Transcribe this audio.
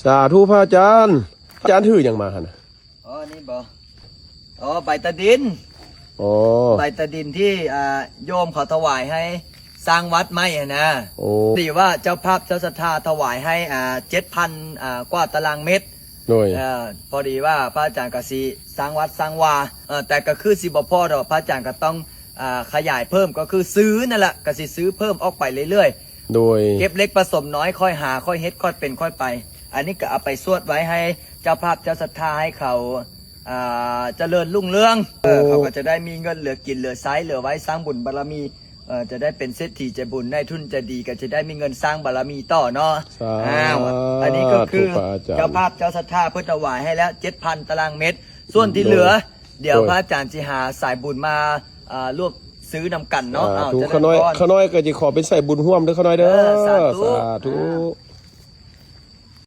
สาธุพระอาจารย์ถืออย่างมานะอ๋อนี่บ่อ๋อใบตะดินอ๋อใบตะดินที่โยมเขาถวายให้สร้างวัดไม่นะโอ้ดีว่าเจ้าภาพเจ้าศรัทธาถวายให้7,000กว่าตารางเมตรโดยพอดีว่าพระอาจารย์ก็สิสร้างวัดสร้างวาแต่ก็คือสิบ่พอดอกพระอาจารย์ก็ต้องขยายเพิ่มก็คือซื้อนั่นแหละก็สิซื้อเพิ่มออกไปเรื่อยๆโดยเก็บเล็กผสมน้อยค่อยหาค่อยเฮ็ดค่อยเป็นค่อยไปอันนี้ก็เอาไปสวดไว้ให้เจ้าภาพเจ้าศรัทธาให้เขาเจริญรุ่งเรืองเขาก็จะได้มีเงินเหลือกินเหลือใช้เหลือไว้สร้างบุญบารมีจะได้เป็นเศรษฐีใจบุญได้ทุนจะดีก็จะได้มีเงินสร้างบารมีต่อเนาะอันนี้ก็คือเจ้าภาพเจ้าศรัทธาเพื่อถวายให้แล้ว7,000 ตารางเมตรส่วนที่เหลือเดี๋ยวพระอาจารย์จะหาสายบุญมาร่วมซื้อนำกันเนาะขน้อยก็จะขอเป็นใส่บุญร่วมเด้อขน้อยเด้อสาธุ